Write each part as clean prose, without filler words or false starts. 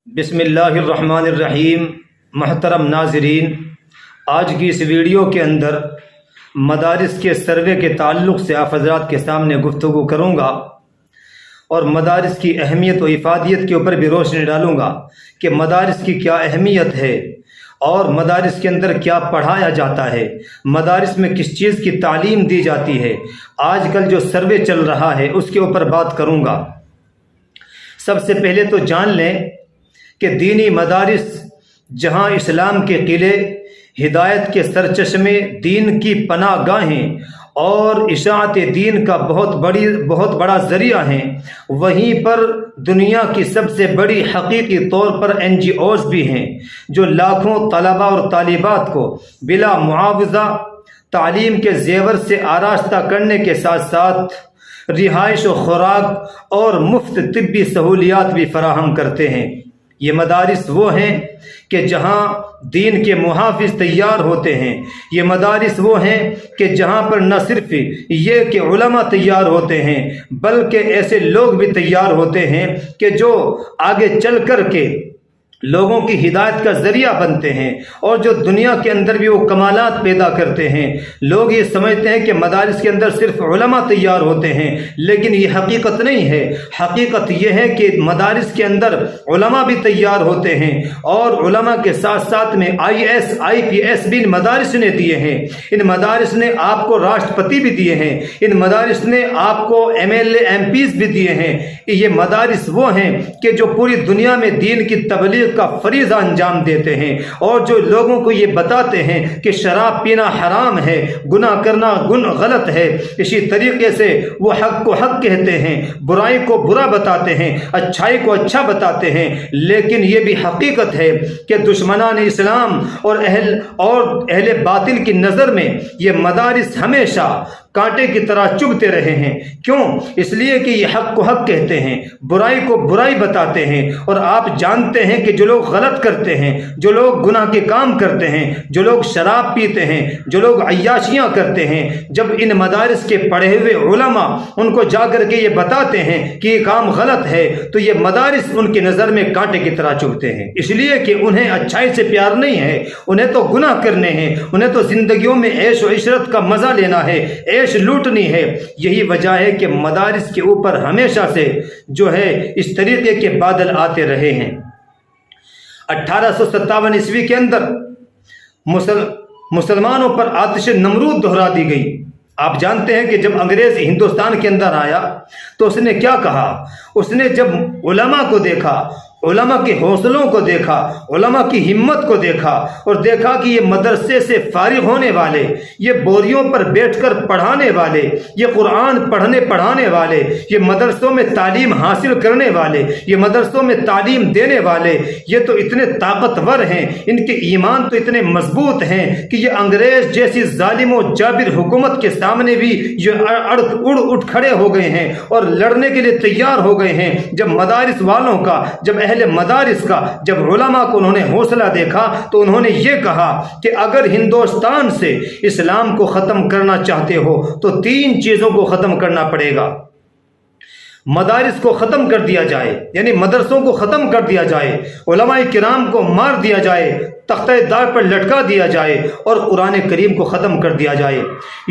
بسم اللہ الرحمن الرحیم۔ محترم ناظرین، آج کی اس ویڈیو کے اندر مدارس کے سروے کے تعلق سے آپ حضرات کے سامنے گفتگو کروں گا اور مدارس کی اہمیت و افادیت کے اوپر بھی روشنی ڈالوں گا کہ مدارس کی کیا اہمیت ہے اور مدارس کے اندر کیا پڑھایا جاتا ہے، مدارس میں کس چیز کی تعلیم دی جاتی ہے۔ آج کل جو سروے چل رہا ہے اس کے اوپر بات کروں گا۔ سب سے پہلے تو جان لیں کہ دینی مدارس جہاں اسلام کے قلعے، ہدایت کے سرچشمے، دین کی پناہ گاہیں اور اشاعت دین کا بہت بڑا ذریعہ ہیں، وہیں پر دنیا کی سب سے بڑی حقیقی طور پر NGOs بھی ہیں جو لاکھوں طلبہ اور طالبات کو بلا معاوضہ تعلیم کے زیور سے آراستہ کرنے کے ساتھ ساتھ رہائش و خوراک اور مفت طبی سہولیات بھی فراہم کرتے ہیں۔ یہ مدارس وہ ہیں کہ جہاں دین کے محافظ تیار ہوتے ہیں، یہ مدارس وہ ہیں کہ جہاں پر نہ صرف یہ کہ علماء تیار ہوتے ہیں بلکہ ایسے لوگ بھی تیار ہوتے ہیں کہ جو آگے چل کر کے لوگوں کی ہدایت کا ذریعہ بنتے ہیں اور جو دنیا کے اندر بھی وہ کمالات پیدا کرتے ہیں۔ لوگ یہ سمجھتے ہیں کہ مدارس کے اندر صرف علماء تیار ہوتے ہیں، لیکن یہ حقیقت نہیں ہے۔ حقیقت یہ ہے کہ مدارس کے اندر علماء بھی تیار ہوتے ہیں اور علماء کے ساتھ ساتھ میں IAS IPS بھی ان مدارس نے دیے ہیں۔ ان مدارس نے آپ کو راشٹرپتی بھی دیے ہیں، ان مدارس نے آپ کو MLA MPs بھی دیے ہیں۔ یہ مدارس وہ ہیں کہ جو پوری دنیا میں دین کی تبلیغ کا فریضہ انجام دیتے ہیں اور جو لوگوں کو یہ بتاتے ہیں کہ شراب پینا حرام ہے، گناہ کرنا غلط ہے، اسی طریقے سے وہ حق کو حق کہتے ہیں، برائی کو برا بتاتے ہیں، اچھائی کو اچھا بتاتے ہیں۔ لیکن یہ بھی حقیقت ہے کہ دشمنان اسلام اور اہل باطل کی نظر میں یہ مدارس ہمیشہ کانٹے کی طرح چبھتے رہے ہیں۔ کیوں؟ اس لیے کہ یہ حق کو حق کہتے ہیں، برائی کو برائی بتاتے ہیں، اور آپ جانتے ہیں کہ جو لوگ غلط کرتے ہیں، جو لوگ گناہ کے کام کرتے ہیں، جو لوگ شراب پیتے ہیں، جو لوگ عیاشیاں کرتے ہیں، جب ان مدارس کے پڑھے ہوئے علماء ان کو جا کر کے یہ بتاتے ہیں کہ یہ کام غلط ہے تو یہ مدارس ان کی نظر میں کانٹے کی طرح چبھتے ہیں، اس لیے کہ انہیں اچھائی سے پیار نہیں ہے، انہیں تو گناہ کرنے ہیں، انہیں تو زندگیوں میں عیش و عشرت کا مزہ لینا ہے، عیش لوٹنی ہے۔ یہی وجہ ہے کہ مدارس کے اوپر ہمیشہ سے جو ہے اس طریقے کے بادل آتے رہے ہیں۔ 1857 عیسوی کے اندر مسلمانوں پر آتش نمرود دہرا دی گئی۔ آپ جانتے ہیں کہ جب انگریز ہندوستان کے اندر آیا تو اس نے کیا کہا؟ اس نے جب علماء کو دیکھا، علماء کے حوصلوں کو دیکھا، علماء کی ہمت کو دیکھا اور دیکھا کہ یہ مدرسے سے فارغ ہونے والے، یہ بوریوں پر بیٹھ کر پڑھانے والے، یہ قرآن پڑھانے والے، یہ مدرسوں میں تعلیم حاصل کرنے والے، یہ مدرسوں میں تعلیم دینے والے، یہ تو اتنے طاقتور ہیں، ان کے ایمان تو اتنے مضبوط ہیں کہ یہ انگریز جیسی ظالم و جابر حکومت کے سامنے بھی یہ اٹھ کھڑے ہو گئے ہیں اور لڑنے کے لیے تیار ہو گئے ہیں۔ جب مدارس والوں کا، جب اہل مدارس کا، جب علماء کو انہوں نے حوصلہ دیکھا تو انہوں نے یہ کہا کہ اگر ہندوستان سے اسلام کو ختم کرنا چاہتے ہو تو 3 چیزوں کو ختم کرنا پڑے گا۔ مدارس کو ختم کر دیا جائے، یعنی مدرسوں کو ختم کر دیا جائے، علماء کرام کو مار دیا جائے، تختہ دار پر لٹکا دیا جائے اور قرآن کریم کو ختم کر دیا جائے۔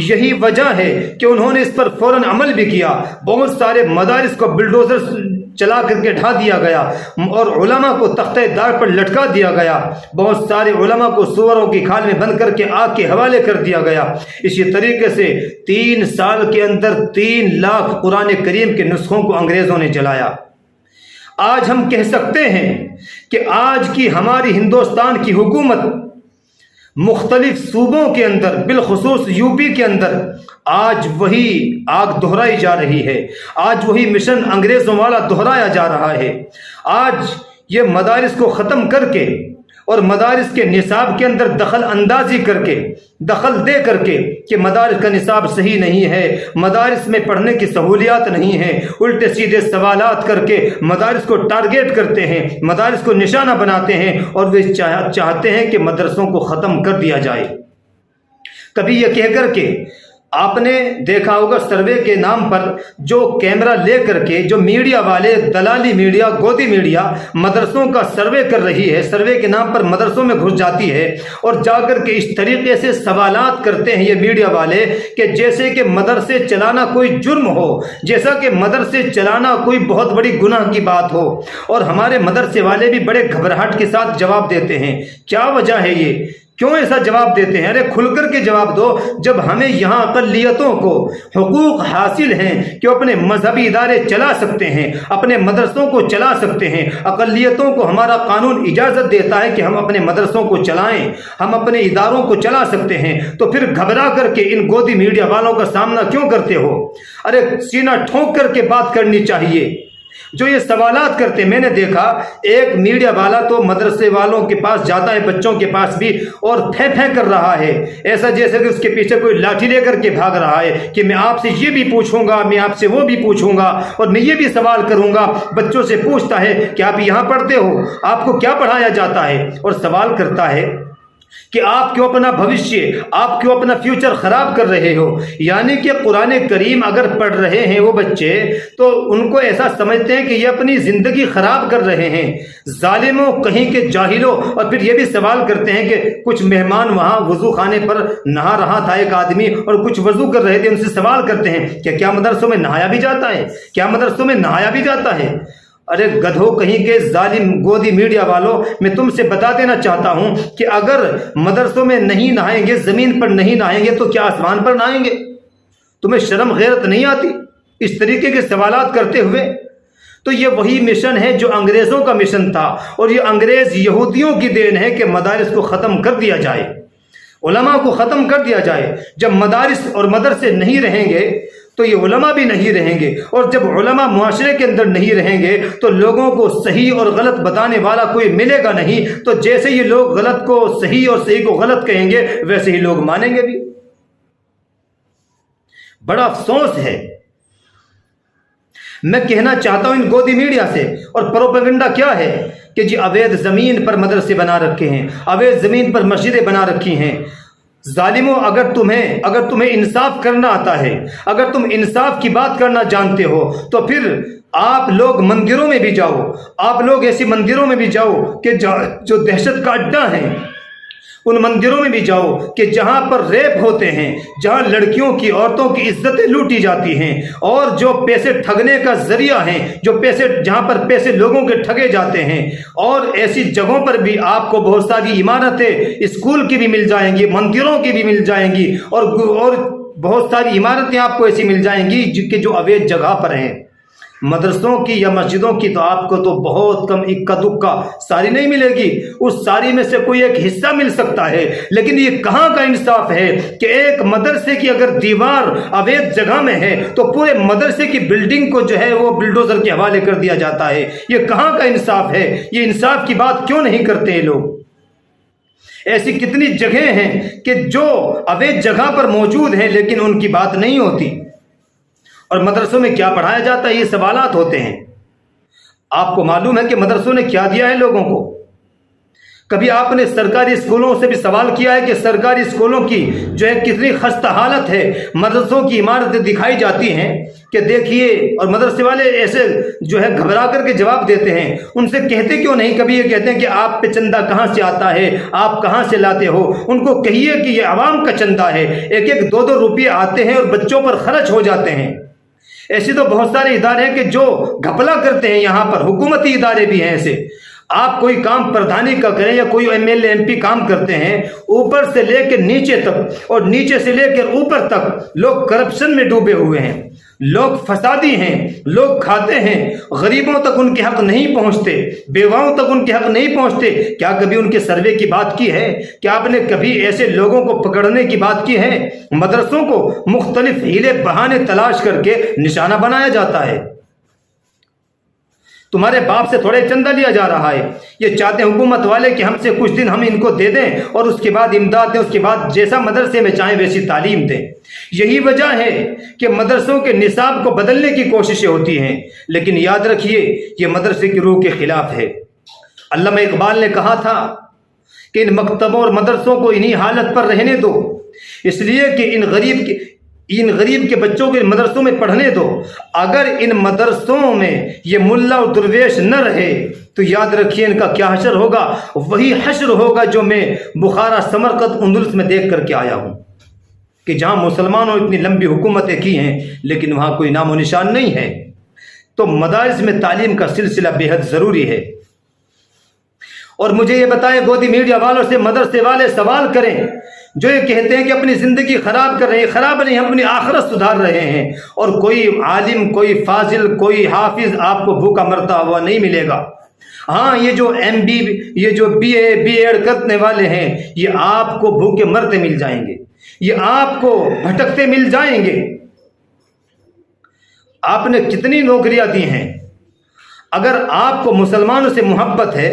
یہی وجہ ہے کہ انہوں نے اس پر فوراً عمل بھی کیا۔ بہت سارے مدارس کو بلڈوزر چلا کر کے ڈھا دیا گیا اور علماء کو تختہ دار پر لٹکا دیا گیا۔ بہت سارے علماء کو سوروں کی کھال میں بند کر کے آگ کے حوالے کر دیا گیا۔ اسی طریقے سے 3 سال کے اندر 3 لاکھ قرآن کریم کے نسخوں کو انگریزوں نے جلایا۔ آج ہم کہہ سکتے ہیں کہ آج کی ہماری ہندوستان کی حکومت مختلف صوبوں کے اندر، بالخصوص UP کے اندر آج وہی آگ دہرائی جا رہی ہے، آج وہی مشن انگریزوں والا دہرایا جا رہا ہے۔ آج یہ مدارس کو ختم کر کے اور مدارس کے نصاب کے اندر دخل اندازی کر کے، دخل دے کر کے کہ مدارس کا نصاب صحیح نہیں ہے، مدارس میں پڑھنے کی سہولیات نہیں ہیں، الٹے سیدھے سوالات کر کے مدارس کو ٹارگیٹ کرتے ہیں، مدارس کو نشانہ بناتے ہیں اور وہ چاہتے ہیں کہ مدرسوں کو ختم کر دیا جائے۔ کبھی یہ کہہ کر کے آپ نے دیکھا ہوگا سروے کے نام پر جو کیمرہ لے کر کے جو میڈیا والے دلالی میڈیا گودی میڈیا مدرسوں کا سروے کر رہی ہے، سروے کے نام پر مدرسوں میں گھس جاتی ہے اور جا کر کے اس طریقے سے سوالات کرتے ہیں یہ میڈیا والے کہ جیسے کہ مدرسے چلانا کوئی جرم ہو، جیسا کہ مدرسے چلانا کوئی بہت بڑی گناہ کی بات ہو، اور ہمارے مدرسے والے بھی بڑے گھبراہٹ کے ساتھ جواب دیتے ہیں۔ کیا وجہ ہے یہ؟ کیوں ایسا جواب دیتے ہیں؟ ارے کھل کر کے جواب دو، جب ہمیں یہاں اقلیتوں کو حقوق حاصل ہیں کہ وہ اپنے مذہبی ادارے چلا سکتے ہیں، اپنے مدرسوں کو چلا سکتے ہیں، اقلیتوں کو ہمارا قانون اجازت دیتا ہے کہ ہم اپنے مدرسوں کو چلائیں، ہم اپنے اداروں کو چلا سکتے ہیں، تو پھر گھبرا کر کے ان گودی میڈیا والوں کا سامنا کیوں کرتے ہو؟ ارے سینہ ٹھونک کر کے بات کرنی چاہیے۔ جو یہ سوالات کرتے، میں نے دیکھا ایک میڈیا والا تو مدرسے والوں کے پاس جاتا ہے، بچوں کے پاس بھی، اور پھیں پھیں کر رہا ہے، ایسا جیسے کہ اس کے پیچھے کوئی لاٹھی لے کر کے بھاگ رہا ہے کہ میں آپ سے یہ بھی پوچھوں گا، میں آپ سے وہ بھی پوچھوں گا، اور میں یہ بھی سوال کروں گا۔ بچوں سے پوچھتا ہے کہ آپ یہاں پڑھتے ہو، آپ کو کیا پڑھایا جاتا ہے، اور سوال کرتا ہے کہ آپ کیوں اپنا بھوشیہ، آپ کیوں اپنا فیوچر خراب کر رہے ہو۔ یعنی کہ قرآن کریم اگر پڑھ رہے ہیں وہ بچے تو ان کو ایسا سمجھتے ہیں کہ یہ اپنی زندگی خراب کر رہے ہیں۔ ظالموں، کہیں کے جاہلوں۔ اور پھر یہ بھی سوال کرتے ہیں کہ کچھ مہمان وہاں وضو خانے پر نہا رہا تھا ایک آدمی، اور کچھ وضو کر رہے تھے، ان سے سوال کرتے ہیں کہ کیا مدرسوں میں نہایا بھی جاتا ہے، کیا مدرسوں میں نہایا بھی جاتا ہے۔ ارے گدھو کہیں کے ظالم گودی میڈیا والوں، میں تم سے بتا دینا چاہتا ہوں کہ اگر مدرسوں میں نہیں نہائیں گے، زمین پر نہیں نہائیں گے، تو کیا آسمان پر نہائیں گے؟ تمہیں شرم غیرت نہیں آتی اس طریقے کے سوالات کرتے ہوئے؟ تو یہ وہی مشن ہے جو انگریزوں کا مشن تھا، اور یہ انگریز یہودیوں کی دین ہے کہ مدارس کو ختم کر دیا جائے، علماء کو ختم کر دیا جائے۔ جب مدارس اور مدرسے نہیں رہیں گے تو یہ علماء بھی نہیں رہیں گے، اور جب علماء معاشرے کے اندر نہیں رہیں گے تو لوگوں کو صحیح اور غلط بتانے والا کوئی ملے گا نہیں۔ تو جیسے یہ لوگ غلط کو صحیح اور صحیح کو غلط کہیں گے، ویسے ہی لوگ مانیں گے بھی۔ بڑا افسوس ہے۔ میں کہنا چاہتا ہوں ان گودی میڈیا سے، اور پروپیگنڈا کیا ہے کہ جی اویدھ زمین پر مدرسے بنا رکھے ہیں، اویدھ زمین پر مسجدیں بنا رکھی ہیں۔ ظالموں، اگر تمہیں انصاف کرنا آتا ہے، اگر تم انصاف کی بات کرنا جانتے ہو، تو پھر آپ لوگ مندروں میں بھی جاؤ، آپ لوگ ایسی مندروں میں بھی جاؤ کہ جو دہشت کا اڈا ہیں، ان مندروں میں بھی جاؤ کہ جہاں پر ریپ ہوتے ہیں، جہاں لڑکیوں کی، عورتوں کی عزتیں لوٹی جاتی ہیں، اور جو پیسے ٹھگنے کا ذریعہ ہیں، جہاں پر پیسے لوگوں کے ٹھگے جاتے ہیں، اور ایسی جگہوں پر بھی آپ کو بہت ساری عمارتیں اسکول کی بھی مل جائیں گی، مندروں کی بھی مل جائیں گی، اور بہت ساری عمارتیں آپ کو ایسی مل جائیں گی کہ جو اویدھ جگہ پر ہیں۔ مدرسوں کی یا مسجدوں کی تو آپ کو تو بہت کم، اکا دکا، ساری نہیں ملے گی، اس ساری میں سے کوئی ایک حصہ مل سکتا ہے۔ لیکن یہ کہاں کا انصاف ہے کہ ایک مدرسے کی اگر دیوار اویدھ جگہ میں ہے تو پورے مدرسے کی بلڈنگ کو جو ہے وہ بلڈوزر کے حوالے کر دیا جاتا ہے؟ یہ کہاں کا انصاف ہے؟ یہ انصاف کی بات کیوں نہیں کرتے ہیں لوگ؟ ایسی کتنی جگہیں ہیں کہ جو اویدھ جگہ پر موجود ہیں لیکن ان کی بات نہیں ہوتی۔ اور مدرسوں میں کیا پڑھایا جاتا ہے، یہ سوالات ہوتے ہیں۔ آپ کو معلوم ہے کہ مدرسوں نے کیا دیا ہے لوگوں کو؟ کبھی آپ نے سرکاری اسکولوں سے بھی سوال کیا ہے کہ سرکاری اسکولوں کی جو ہے کتنی خستہ حالت ہے؟ مدرسوں کی عمارتیں دکھائی جاتی ہیں کہ دیکھیے، اور مدرسے والے ایسے جو ہے گھبرا کر کے جواب دیتے ہیں۔ ان سے کہتے کیوں نہیں؟ کبھی یہ کہتے ہیں کہ آپ پہ چندہ کہاں سے آتا ہے، آپ کہاں سے لاتے ہو؟ ان کو کہیے کہ یہ عوام کا چندہ ہے، ایک ایک 2-2 روپے آتے ہیں اور بچوں پر خرچ ہو جاتے ہیں۔ ایسے تو بہت سارے ادارے ہیں کہ جو گھپلا کرتے ہیں، یہاں پر حکومتی ادارے بھی ہیں ایسے۔ آپ کوئی کام پردھانی کا کریں یا کوئی M L A M P کام کرتے ہیں، اوپر سے لے کے نیچے تک اور نیچے سے لے کر اوپر تک لوگ کرپشن میں ڈوبے ہوئے ہیں، لوگ فسادی ہیں، لوگ کھاتے ہیں، غریبوں تک ان کے حق نہیں پہنچتے، بیواؤں تک ان کے حق نہیں پہنچتے۔ کیا کبھی ان کے سروے کی بات کی ہے؟ کیا آپ نے کبھی ایسے لوگوں کو پکڑنے کی بات کی ہے؟ مدرسوں کو مختلف ہیلے بہانے تلاش کر کے نشانہ بنایا جاتا ہے۔ تمہارے باپ سے تھوڑے چندہ لیا جا رہا ہے۔ یہ چاہتے ہیں حکومت والے کہ ہم سے کچھ دن ہم ان کو دے دیں اور اس کے بعد امداد دیں، اس کے بعد جیسا مدرسے میں چاہیں ویسی تعلیم دیں۔ یہی وجہ ہے کہ مدرسوں کے نصاب کو بدلنے کی کوششیں ہوتی ہیں، لیکن یاد رکھیے یہ مدرسے کی روح کے خلاف ہے۔ علامہ اقبال نے کہا تھا کہ ان مکتبوں اور مدرسوں کو انہی حالت پر رہنے دو، اس لیے کہ ان غریب کے بچوں کو ان مدرسوں میں پڑھنے دو. اگر ان مدرسوں میں یہ ملا اور درویش نہ رہے تو یاد رکھیے ان کا کیا حشر ہوگا. وہی حشر ہوگا جو میں بخارا، سمرقند، اندلس میں دیکھ کر کے آیا ہوں کہ جہاں مسلمانوں اتنی لمبی حکومتیں کی ہیں لیکن وہاں کوئی نام و نشان نہیں ہے. تو مدارس میں تعلیم کا سلسلہ بے حد ضروری ہے. اور مجھے یہ بتائیں، گودی میڈیا والوں سے مدرسے والے سوال کریں جو یہ کہتے ہیں کہ اپنی زندگی خراب کر رہے ہیں. خراب نہیں، ہم اپنی آخرت سدھار رہے ہیں. اور کوئی عالم، کوئی فاضل، کوئی حافظ آپ کو بھوکا مرتا ہوا نہیں ملے گا. ہاں، یہ جو یہ جو بی ایڈ کرنے والے ہیں یہ آپ کو بھوکے مرتے مل جائیں گے، یہ آپ کو بھٹکتے مل جائیں گے. آپ نے کتنی نوکریاں دی ہیں. اگر آپ کو مسلمانوں سے محبت ہے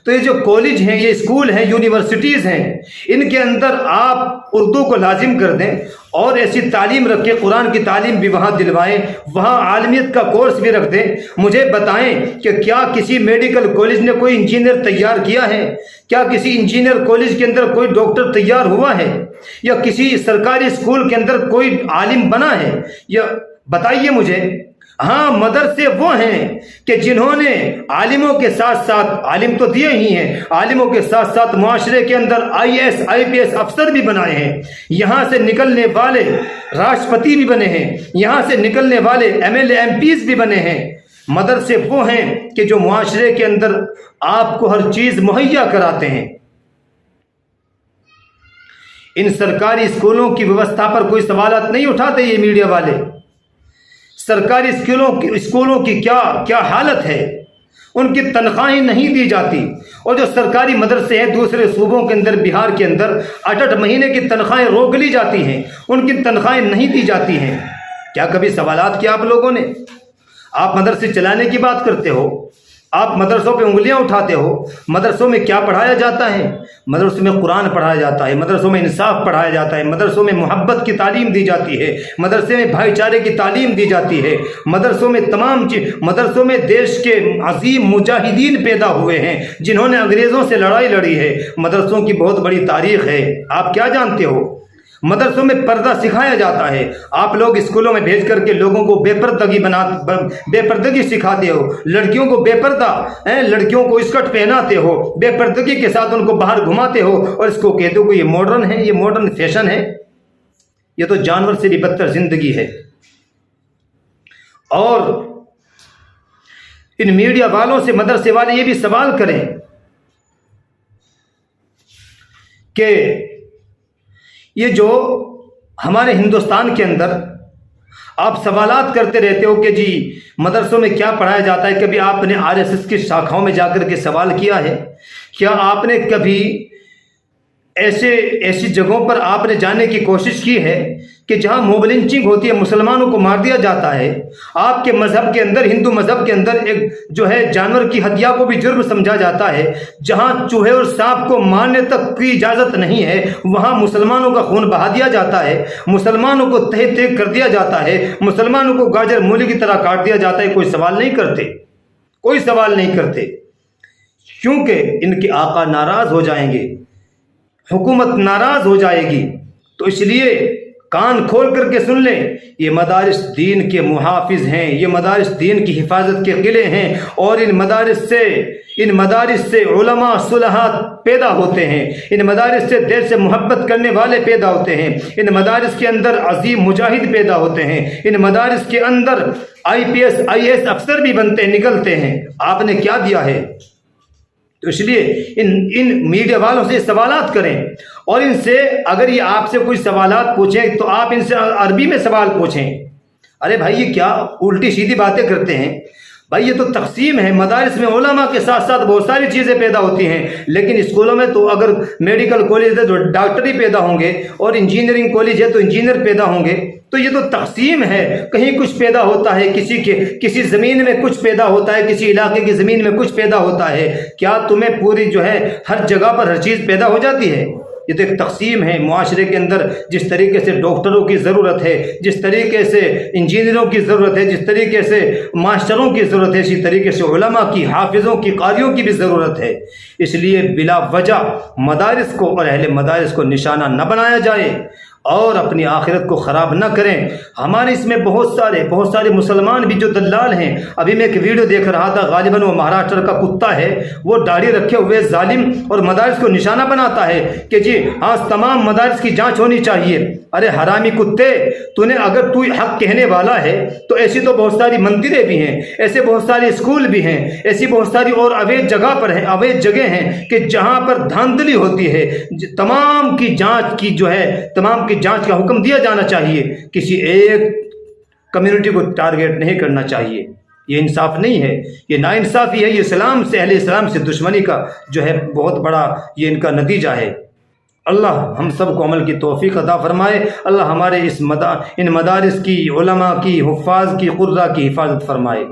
تو یہ جو کالج ہیں، یہ اسکول ہیں، یونیورسٹیز ہیں، ان کے اندر آپ اردو کو لازم کر دیں اور ایسی تعلیم رکھیں، قرآن کی تعلیم بھی وہاں دلوائیں، وہاں عالمیت کا کورس بھی رکھ دیں. مجھے بتائیں کہ کیا کسی میڈیکل کالج نے کوئی انجینئر تیار کیا ہے؟ کیا کسی انجینئر کالج کے اندر کوئی ڈاکٹر تیار ہوا ہے؟ یا کسی سرکاری اسکول کے اندر کوئی عالم بنا ہے؟ یا بتائیے مجھے. ہاں، مدرسے وہ ہیں کہ جنہوں نے عالموں کے ساتھ ساتھ، عالم تو دیے ہی ہیں، عالموں کے ساتھ ساتھ معاشرے کے اندر IAS IPS افسر بھی بنائے ہیں. یہاں سے نکلنے والے راشٹرپتی بھی بنے ہیں، یہاں سے نکلنے والے MLA MPs بھی بنے ہیں. مدرسے وہ ہیں کہ جو معاشرے کے اندر آپ کو ہر چیز مہیا کراتے ہیں. ان سرکاری اسکولوں کی ویوستھا پر کوئی سوالات نہیں اٹھاتے یہ میڈیا والے. سرکاری اسکولوں کی کیا حالت ہے. ان کی تنخواہیں نہیں دی جاتی. اور جو سرکاری مدرسے ہیں دوسرے صوبوں کے اندر، بہار کے اندر 8 مہینے کی تنخواہیں روک لی جاتی ہیں، ان کی تنخواہیں نہیں دی جاتی ہیں. کیا کبھی سوالات کیا آپ لوگوں نے؟ آپ مدرسے چلانے کی بات کرتے ہو، آپ مدرسوں پہ انگلیاں اٹھاتے ہو. مدرسوں میں کیا پڑھایا جاتا ہے؟ مدرسوں میں قرآن پڑھایا جاتا ہے، مدرسوں میں انصاف پڑھایا جاتا ہے، مدرسوں میں محبت کی تعلیم دی جاتی ہے، مدرسے میں بھائی چارے کی تعلیم دی جاتی ہے. مدرسوں میں مدرسوں میں دیش کے عظیم مجاہدین پیدا ہوئے ہیں جنہوں نے انگریزوں سے لڑائی لڑی ہے. مدرسوں کی بہت بڑی تاریخ ہے. آپ کیا جانتے ہو؟ مدرسوں میں پردہ سکھایا جاتا ہے. آپ لوگ اسکولوں میں بھیج کر کے لوگوں کو بے پردگی سکھاتے ہو. لڑکیوں کو بے پردہ، لڑکیوں کو اسکرٹ پہناتے ہو، بے پردگی کے ساتھ ان کو باہر گھماتے ہو اور اس کو کہتے ہو کہ یہ ماڈرن ہے، یہ ماڈرن فیشن ہے. یہ تو جانور سے بھی بدتر زندگی ہے. اور ان میڈیا والوں سے مدرسے والے یہ بھی سوال کریں کہ یہ جو ہمارے ہندوستان کے اندر آپ سوالات کرتے رہتے ہو کہ جی مدرسوں میں کیا پڑھایا جاتا ہے، کبھی آپ نے RSS کی شاخاؤں میں جا کر کے سوال کیا ہے؟ کیا آپ نے کبھی ایسی جگہوں پر آپ نے جانے کی کوشش کی ہے کہ جہاں موب لنچنگ ہوتی ہے، مسلمانوں کو مار دیا جاتا ہے؟ آپ کے مذہب کے اندر، ہندو مذہب کے اندر ایک جو ہے جانور کی ہتیا کو بھی جرم سمجھا جاتا ہے. جہاں چوہے اور سانپ کو مارنے تک کی اجازت نہیں ہے وہاں مسلمانوں کا خون بہا دیا جاتا ہے، مسلمانوں کو تہہ تہہ کر دیا جاتا ہے، مسلمانوں کو گاجر مولی کی طرح کاٹ دیا جاتا ہے. کوئی سوال نہیں کرتے، کوئی سوال نہیں کرتے، کیونکہ ان کے آقا ناراض ہو جائیں گے، حکومت ناراض ہو جائے گی. تو اس لیے کان کھول کر کے سن لیں، یہ مدارس دین کے محافظ ہیں، یہ مدارس دین کی حفاظت کے قلعے ہیں. اور ان مدارس سے علماء صلحاء پیدا ہوتے ہیں، ان مدارس سے دل سے محبت کرنے والے پیدا ہوتے ہیں، ان مدارس کے اندر عظیم مجاہد پیدا ہوتے ہیں، ان مدارس کے اندر IPS IAS افسر بھی بنتے نکلتے ہیں. آپ نے کیا دیا ہے؟ تو اس لیے ان میڈیا والوں سے سوالات کریں. اور ان سے اگر یہ آپ سے کوئی سوالات پوچھیں تو آپ ان سے عربی میں سوال پوچھیں. ارے بھائی یہ کیا الٹی سیدھی باتیں کرتے ہیں؟ بھائی یہ تو تقسیم ہے. مدارس میں علماء کے ساتھ ساتھ بہت ساری چیزیں پیدا ہوتی ہیں، لیکن اسکولوں میں تو اگر میڈیکل کالج ہے تو ڈاکٹر ہی پیدا ہوں گے، اور انجینئرنگ کالج ہے تو انجینئر پیدا ہوں گے. تو یہ تو تقسیم ہے. کہیں کچھ پیدا ہوتا ہے، کسی زمین میں کچھ پیدا ہوتا ہے، کسی علاقے کی زمین میں کچھ پیدا ہوتا ہے. کیا تمہیں پوری جو ہے ہر جگہ پر ہر چیز پیدا ہو جاتی ہے؟ یہ تو ایک تقسیم ہے. معاشرے کے اندر جس طریقے سے ڈاکٹروں کی ضرورت ہے، جس طریقے سے انجینئروں کی ضرورت ہے، جس طریقے سے ماسٹروں کی ضرورت ہے، اسی طریقے سے علماء کی، حافظوں کی، قاریوں کی بھی ضرورت ہے. اس لیے بلا وجہ مدارس کو اور اہل مدارس کو نشانہ نہ بنایا جائے. اور اپنی آخرت کو خراب نہ کریں۔ ہمارے اس میں بہت سارے مسلمان بھی جو دلال ہیں۔ ابھی میں ایک ویڈیو دیکھ رہا تھا، غالباً وہ مہاراشٹر کا کتا ہے، وہ داڑھی رکھے ہوئے ظالم اور مدارس کو نشانہ بناتا ہے کہ جی ہاں تمام مدارس کی جانچ ہونی چاہیے۔ ارے حرامی کتے، اگر تو حق کہنے والا ہے تو ایسی تو بہت ساری مندریں بھی ہیں، ایسے بہت سارے اسکول بھی ہیں، ایسی بہت ساری اور اویز جگہ ہیں کہ جہاں پر دھاندلی ہوتی ہے۔ تمام کی جانچ کا حکم دیا جانا چاہیے، کسی ایک کمیونٹی کو ٹارگیٹ نہیں کرنا چاہیے۔ یہ انصاف نہیں ہے، یہ ناانصافی ہے، یہ اسلام سے، اہل اسلام سے دشمنی کا بہت بڑا یہ ان کا نتیجہ ہے۔ اللہ ہم سب کو عمل کی توفیق عطا فرمائے۔ اللہ ہمارے ان مدارس کی، علماء کی، حفاظ کی، قراء کی حفاظت فرمائے۔